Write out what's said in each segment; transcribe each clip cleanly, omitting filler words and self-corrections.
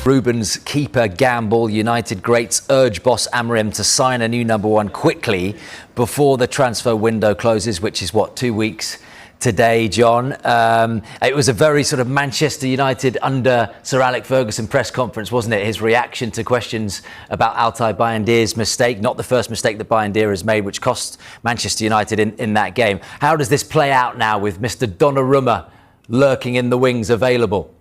Ruben's keeper gamble. United greats urge boss Amorim to sign a new number one quickly before the transfer window closes, which is, 2 weeks today, John. It was a very sort of Manchester United under Sir Alex Ferguson press conference, wasn't it? His reaction to questions about Altay Bayindir's mistake, not the first mistake that Bayindir has made, which cost Manchester United in that game. How does this play out now with Mr. Donnarumma lurking in the wings available?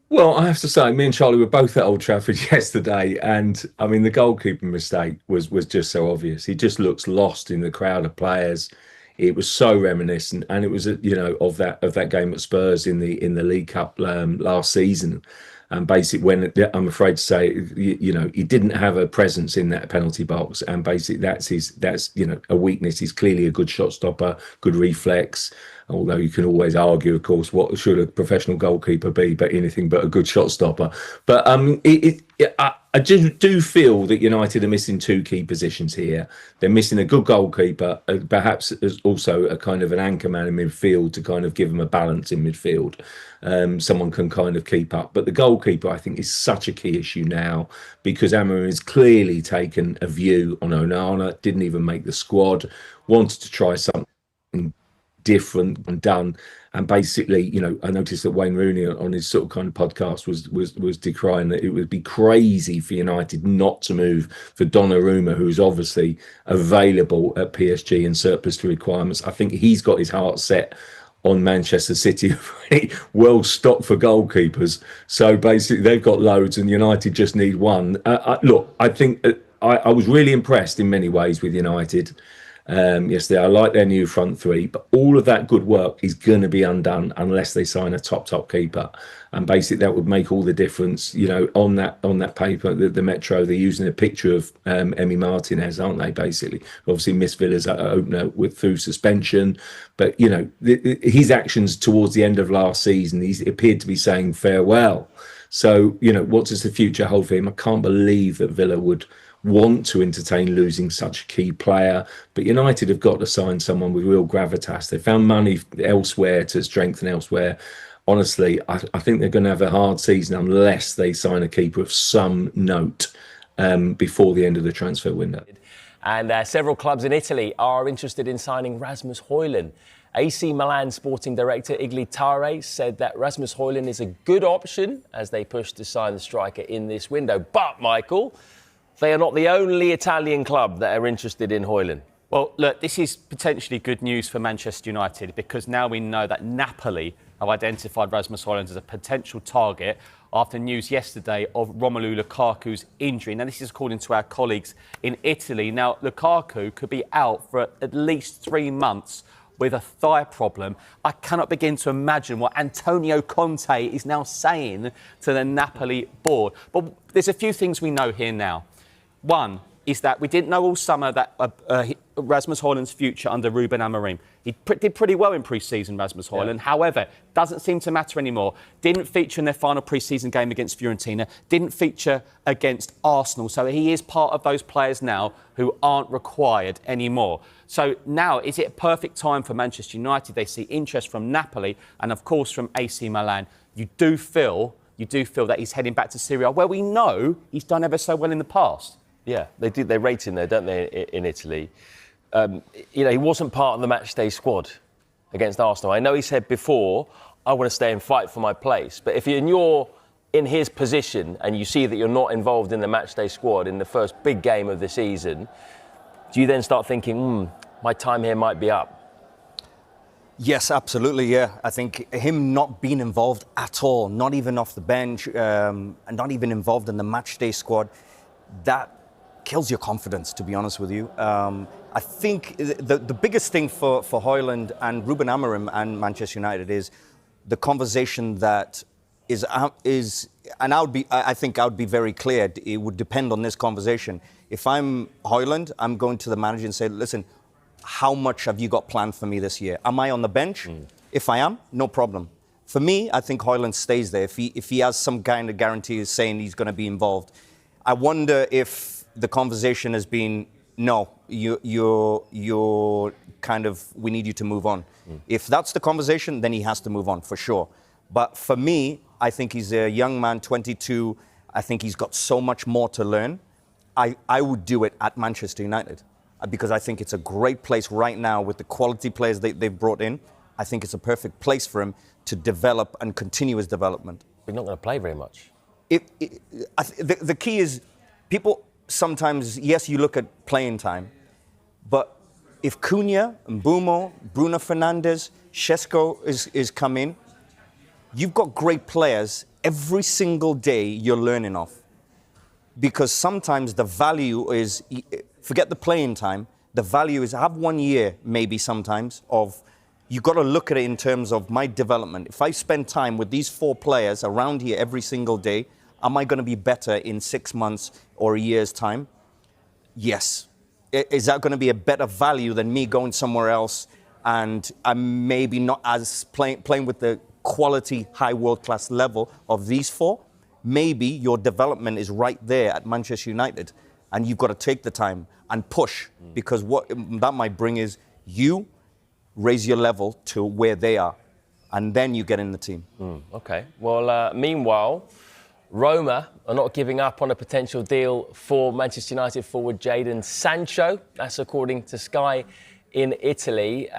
Well, I have to say, me and Charlie were both at Old Trafford yesterday, and I mean, the goalkeeper mistake was just so obvious. He just looks lost in the crowd of players. It was so reminiscent, and it was of that game at Spurs in the League Cup last season. And basically, when I'm afraid to say, he didn't have a presence in that penalty box, and basically that's a weakness. He's clearly a good shot stopper, good reflex. Although you can always argue, of course, what should a professional goalkeeper be, but anything but a good shot stopper. But I just do feel that United are missing two key positions here. They're missing a good goalkeeper, perhaps as also a kind of an anchor man in midfield to kind of give them a balance in midfield. Someone can kind of keep up. But the goalkeeper, I think, is such a key issue now because Amorim has clearly taken a view on Onana, didn't even make the squad, wanted to try something different and done. And basically, I noticed that Wayne Rooney on his sort of kind of podcast was decrying that it would be crazy for United not to move for Donnarumma, who's obviously available at PSG and surplus to requirements. I think he's got his heart set on Manchester City, well stocked for goalkeepers. So basically, they've got loads, and United just need one. Look, I think I was really impressed in many ways with United. Yesterday, I like their new front three, but all of that good work is going to be undone unless they sign a top keeper. And basically, that would make all the difference. On that paper, the Metro, they're using a picture of Emi Martinez, aren't they? Basically, obviously, Miss Villa's opener through suspension, but his actions towards the end of last season, he appeared to be saying farewell. So what does the future hold for him? I can't believe that Villa would want to entertain losing such a key player, but United have got to sign someone with real gravitas. They found money elsewhere to strengthen elsewhere. Honestly, I think they're going to have a hard season unless they sign a keeper of some note before the end of the transfer window. And several clubs in Italy are interested in signing Rasmus Hojlund. AC Milan sporting director Iglitare said that Rasmus Hojlund is a good option as they push to sign the striker in this window. But, Michael, they are not the only Italian club that are interested in Hojlund. Well, look, this is potentially good news for Manchester United because now we know that Napoli have identified Rasmus Hojlund as a potential target after news yesterday of Romelu Lukaku's injury. Now, this is according to our colleagues in Italy. Now, Lukaku could be out for at least 3 months with a thigh problem. I cannot begin to imagine what Antonio Conte is now saying to the Napoli board. But there's a few things we know here now. One is that we didn't know all summer that Rasmus Hojlund's future under Ruben Amorim. He did pretty well in pre-season, Rasmus Hojlund. Yeah. However, doesn't seem to matter anymore. Didn't feature in their final pre-season game against Fiorentina. Didn't feature against Arsenal. So he is part of those players now who aren't required anymore. So now, is it a perfect time for Manchester United? They see interest from Napoli and, of course, from AC Milan. You do feel that he's heading back to Serie A, where we know he's done ever so well in the past. Yeah, they do. They rate him there, don't they, in Italy? He wasn't part of the matchday squad against Arsenal. I know he said before, I want to stay and fight for my place. But if you're in his position and you see that you're not involved in the matchday squad in the first big game of the season, do you then start thinking, my time here might be up? Yes, absolutely, yeah. I think him not being involved at all, not even off the bench, and not even involved in the matchday squad, that kills your confidence, to be honest with you. I think the biggest thing for Hojlund and Ruben Amorim and Manchester United is the conversation that is, and I think I would be very clear. It would depend on this conversation. If I'm Hojlund, I'm going to the manager and say, listen, how much have you got planned for me this year? Am I on the bench? If I am, no problem. For me, I think Hojlund stays there. If he has some kind of guarantee saying he's going to be involved. I wonder if the conversation has been, no, you're kind of, we need you to move on. If that's the conversation, then he has to move on for sure. But for me, I think he's a young man, 22. I think he's got so much more to learn. I would do it at Manchester United because I think it's a great place right now with the quality players they've brought in. I think it's a perfect place for him to develop and continue his development. We're not going to play very much. The key is people sometimes, yes, you look at playing time, but if Cunha, Mbeumo, Bruno Fernandes, Šeško is coming, you've got great players. Every single day you're learning off. Because sometimes the value is, forget the playing time, the value is have 1 year maybe sometimes of, you've got to look at it in terms of my development. If I spend time with these 4 players around here every single day, am I going to be better in 6 months or a year's time? Yes. Is that going to be a better value than me going somewhere else and I'm maybe not as playing with the quality high world-class level of these 4? Maybe your development is right there at Manchester United and you've got to take the time and push because what that might bring is you raise your level to where they are and then you get in the team. Okay. Well, meanwhile, Roma are not giving up on a potential deal for Manchester United forward Jadon Sancho. That's according to Sky in Italy.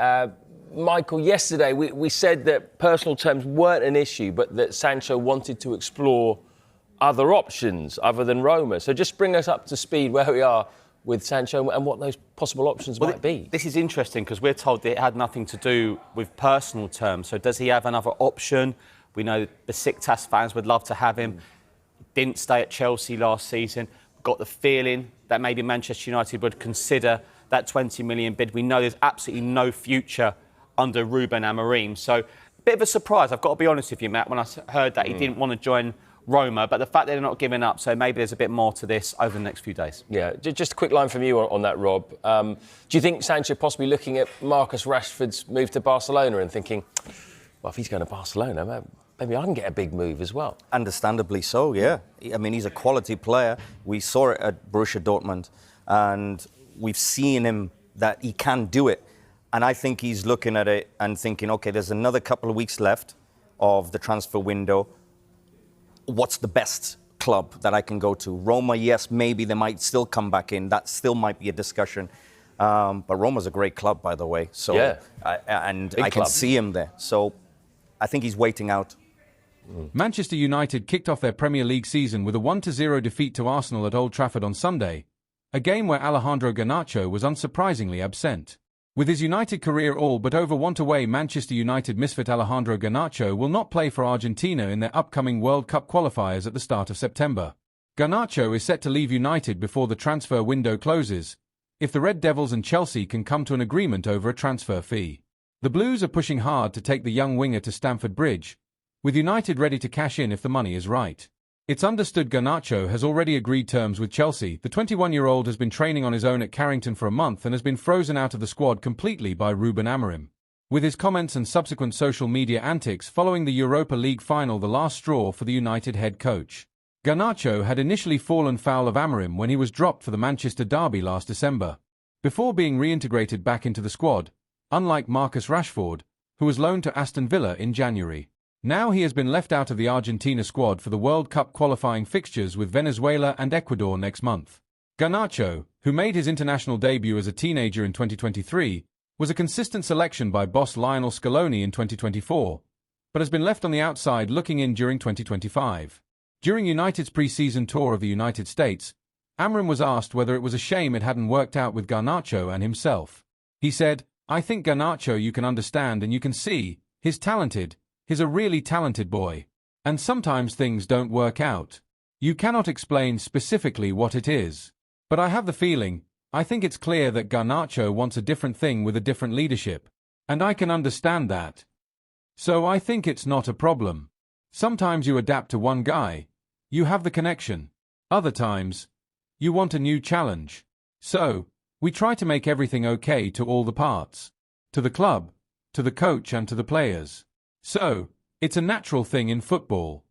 Michael, yesterday we said that personal terms weren't an issue, but that Sancho wanted to explore other options other than Roma. So just bring us up to speed where we are with Sancho and what those possible options might be. This is interesting because we're told that it had nothing to do with personal terms. So does he have another option? We know the Besiktas fans would love to have him. Didn't stay at Chelsea last season. Got the feeling that maybe Manchester United would consider that 20 million bid. We know there's absolutely no future under Ruben Amorim. So a bit of a surprise, I've got to be honest with you, Matt, when I heard that he didn't want to join Roma, but the fact that they're not giving up, so maybe there's a bit more to this over the next few days. Yeah, just a quick line from you on that, Rob. Do you think Sancho possibly looking at Marcus Rashford's move to Barcelona and thinking, well, if he's going to Barcelona, maybe I can get a big move as well? Understandably so, yeah. I mean, he's a quality player. We saw it at Borussia Dortmund, and we've seen him that he can do it. And I think he's looking at it and thinking, OK, there's another couple of weeks left of the transfer window. What's the best club that I can go to? Roma, yes, maybe they might still come back in. That still might be a discussion. But Roma's a great club, by the way. So, yeah. I can see him there. So I think he's waiting out. Manchester United kicked off their Premier League season with a 1-0 defeat to Arsenal at Old Trafford on Sunday, a game where Alejandro Garnacho was unsurprisingly absent. With his United career all but over want away, Manchester United misfit Alejandro Garnacho will not play for Argentina in their upcoming World Cup qualifiers at the start of September. Garnacho is set to leave United before the transfer window closes, if the Red Devils and Chelsea can come to an agreement over a transfer fee. The Blues are pushing hard to take the young winger to Stamford Bridge, with United ready to cash in if the money is right. It's understood Garnacho has already agreed terms with Chelsea. The 21-year-old has been training on his own at Carrington for a month and has been frozen out of the squad completely by Ruben Amorim. With his comments and subsequent social media antics following the Europa League final the last straw for the United head coach. Garnacho had initially fallen foul of Amorim when he was dropped for the Manchester derby last December, before being reintegrated back into the squad, unlike Marcus Rashford, who was loaned to Aston Villa in January. Now he has been left out of the Argentina squad for the World Cup qualifying fixtures with Venezuela and Ecuador next month. Garnacho, who made his international debut as a teenager in 2023, was a consistent selection by boss Lionel Scaloni in 2024, but has been left on the outside looking in during 2025. During United's pre-season tour of the United States, Amorim was asked whether it was a shame it hadn't worked out with Garnacho and himself. He said, "I think Garnacho you can understand and you can see, he's talented. He's a really talented boy. And sometimes things don't work out. You cannot explain specifically what it is. But I have the feeling, I think it's clear that Garnacho wants a different thing with a different leadership. And I can understand that. So I think it's not a problem. Sometimes you adapt to one guy. You have the connection. Other times, you want a new challenge. So, we try to make everything okay to all the parts. To the club, to the coach and to the players. So, it's a natural thing in football.